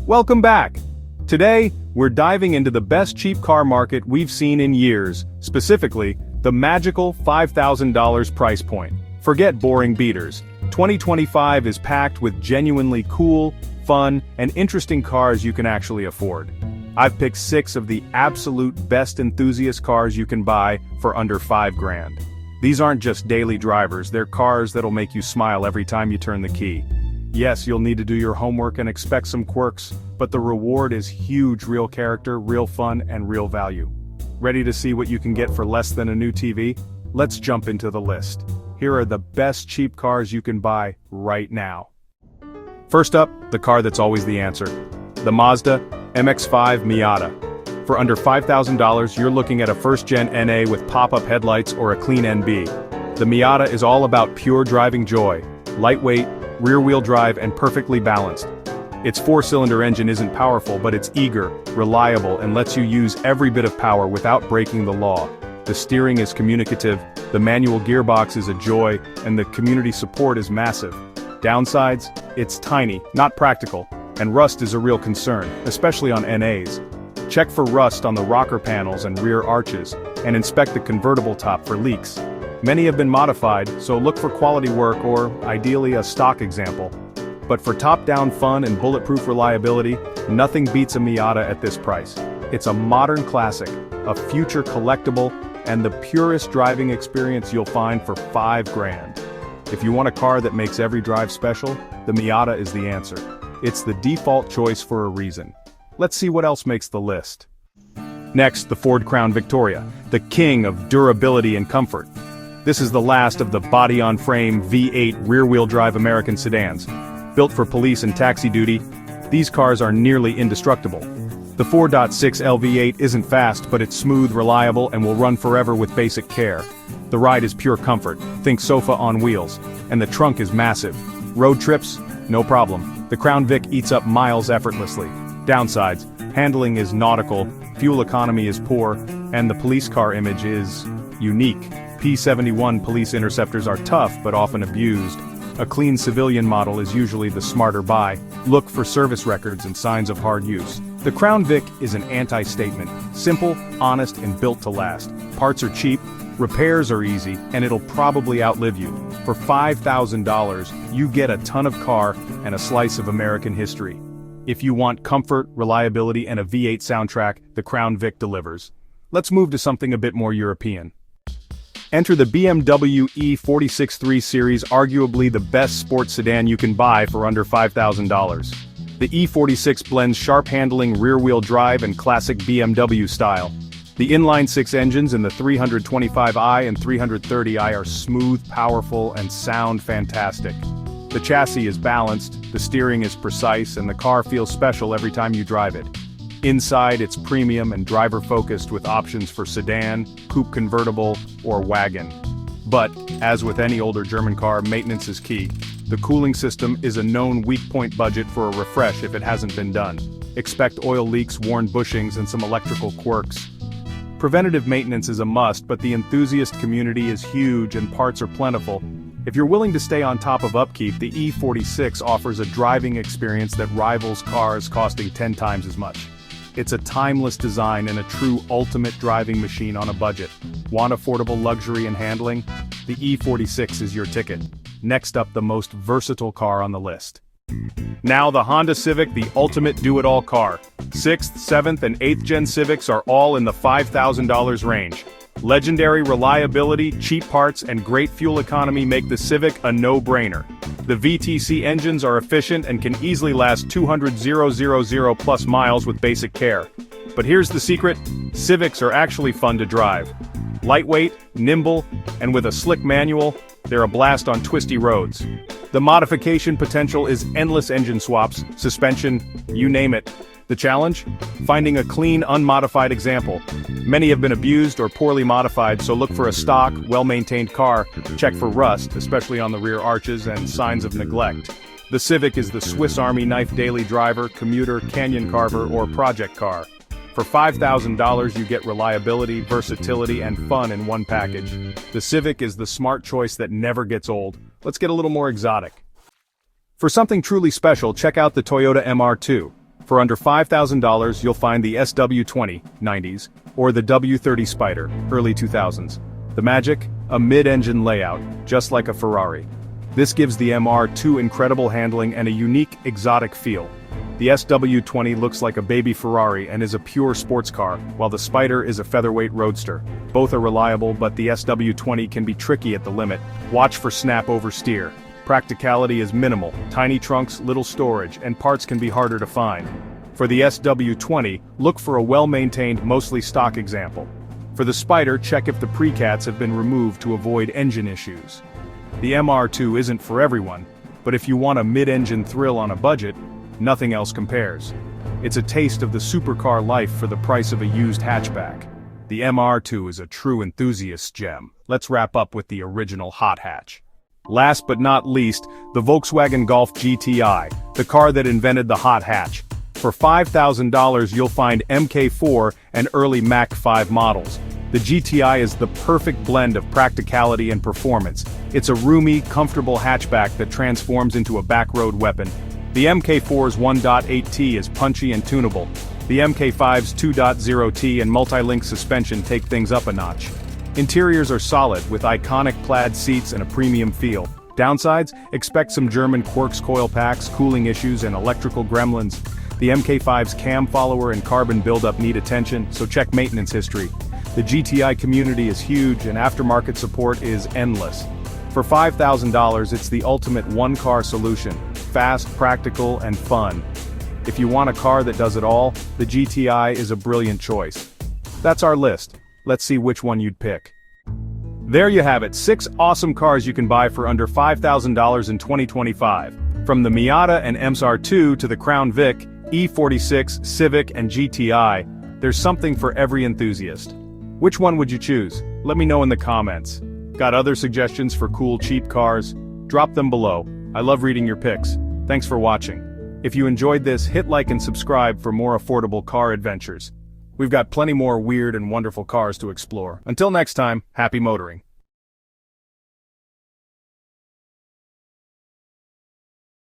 Welcome back! Today, we're diving into the best cheap car market we've seen in years, specifically, the magical $5,000 price point. Forget boring beaters. 2025 is packed with genuinely cool, fun, and interesting cars you can actually afford. I've picked 6 of the absolute best enthusiast cars you can buy for under $5,000. These aren't just daily drivers, they're cars that'll make you smile every time you turn the key. Yes, you'll need to do your homework and expect some quirks, but the reward is huge: real character, real fun, and real value. Ready to see what you can get for less than a new TV? Let's jump into the list. Here are the best cheap cars you can buy right now. First up, the car that's always the answer. The Mazda MX-5 Miata. For under $5,000, you're looking at a first-gen NA with pop-up headlights or a clean NB. The Miata is all about pure driving joy, lightweight, rear-wheel drive, and perfectly balanced. Its 4-cylinder engine isn't powerful, but it's eager, reliable, and lets you use every bit of power without breaking the law. The steering is communicative, the manual gearbox is a joy, and the community support is massive. Downsides? It's tiny, not practical, and rust is a real concern, especially on NAs. Check for rust on the rocker panels and rear arches, and inspect the convertible top for leaks. Many have been modified, so look for quality work or, ideally, a stock example. But for top-down fun and bulletproof reliability, nothing beats a Miata at this price. It's a modern classic, a future collectible, and the purest driving experience you'll find for $5,000. If you want a car that makes every drive special, the Miata is the answer. It's the default choice for a reason. Let's see what else makes the list. Next, the Ford Crown Victoria, the king of durability and comfort. This is the last of the body-on-frame V8 rear-wheel drive American sedans. Built for police and taxi duty, these cars are nearly indestructible. The 4.6 LV8 isn't fast, but it's smooth, reliable, and will run forever with basic care. The ride is pure comfort, think sofa on wheels, and the trunk is massive. Road trips? No problem. The Crown Vic eats up miles effortlessly. Downsides: handling is nautical, fuel economy is poor, and the police car image is unique. P71 police interceptors are tough but often abused. A clean civilian model is usually the smarter buy. Look for service records and signs of hard use. The Crown Vic is an anti-statement. Simple, honest, and built to last. Parts are cheap, repairs are easy, and it'll probably outlive you. For $5,000, you get a ton of car and a slice of American history. If you want comfort, reliability, and a V8 soundtrack, the Crown Vic delivers. Let's move to something a bit more European. Enter the BMW E46 3 Series, arguably the best sports sedan you can buy for under $5,000. The E46 blends sharp handling, rear-wheel drive, and classic BMW style. The inline-6 engines in the 325i and 330i are smooth, powerful, and sound fantastic. The chassis is balanced, the steering is precise, and the car feels special every time you drive it. Inside, it's premium and driver-focused with options for sedan, coupe convertible, or wagon. But, as with any older German car, maintenance is key. The cooling system is a known weak point budget for a refresh if it hasn't been done. Expect oil leaks, worn bushings, and some electrical quirks. Preventative maintenance is a must, but the enthusiast community is huge and parts are plentiful. If you're willing to stay on top of upkeep, the E46 offers a driving experience that rivals cars costing 10 times as much. It's a timeless design and a true ultimate driving machine on a budget. Want affordable luxury and handling? The E46 is your ticket. Next up, the most versatile car on the list. Now the Honda Civic, the ultimate do-it-all car. 6th, 7th, and 8th gen Civics are all in the $5,000 range. Legendary reliability, cheap parts, and great fuel economy make the Civic a no-brainer. The VTC engines are efficient and can easily last 200,000 plus miles with basic care. But here's the secret: Civics are actually fun to drive. Lightweight, nimble, and with a slick manual, they're a blast on twisty roads. The modification potential is endless: engine swaps, suspension, you name it. The challenge? Finding a clean, unmodified example. Many have been abused or poorly modified, so look for a stock, well-maintained car. Check for rust, especially on the rear arches, and signs of neglect. The Civic is the Swiss Army knife daily driver, commuter, canyon carver, or project car. For $5,000 you get reliability, versatility, and fun in one package. The Civic is the smart choice that never gets old. Let's get a little more exotic. For something truly special, check out the Toyota MR2. For under $5,000 you'll find the SW20, 90s, or the W30 Spider, early 2000s. The magic? A mid-engine layout, just like a Ferrari. This gives the MR2 incredible handling and a unique, exotic feel. The SW20 looks like a baby Ferrari and is a pure sports car, while the Spider is a featherweight roadster. Both are reliable, but the SW20 can be tricky at the limit. Watch for snap oversteer. Practicality is minimal, tiny trunks, little storage, and parts can be harder to find. For the SW20, look for a well-maintained, mostly stock example. For the Spider, check if the precats have been removed to avoid engine issues. The MR2 isn't for everyone, but if you want a mid-engine thrill on a budget, nothing else compares. It's a taste of the supercar life for the price of a used hatchback. The MR2 is a true enthusiast gem. Let's wrap up with the original hot hatch. Last but not least, the Volkswagen Golf GTI, the car that invented the hot hatch. For $5,000 you'll find MK4 and early Mach 5 models. The GTI is the perfect blend of practicality and performance. It's a roomy, comfortable hatchback that transforms into a backroad weapon. The MK4's 1.8T is punchy and tunable. The MK5's 2.0T and multi-link suspension take things up a notch. Interiors are solid, with iconic plaid seats and a premium feel. Downsides? Expect some German Quarks coil packs, cooling issues, and electrical gremlins. The MK5's cam follower and carbon buildup need attention, so check maintenance history. The GTI community is huge and aftermarket support is endless. For $5,000 it's the ultimate one-car solution. Fast, practical, and fun. If you want a car that does it all, the GTI is a brilliant choice. That's our list. Let's see which one you'd pick. There you have it, 6 awesome cars you can buy for under $5,000 in 2025. From the Miata and MSR2 to the Crown Vic, E46, Civic, and GTI, there's something for every enthusiast. Which one would you choose? Let me know in the comments. Got other suggestions for cool, cheap cars? Drop them below. I love reading your picks. Thanks for watching. If you enjoyed this, hit like and subscribe for more affordable car adventures. We've got plenty more weird and wonderful cars to explore. Until next time, happy motoring.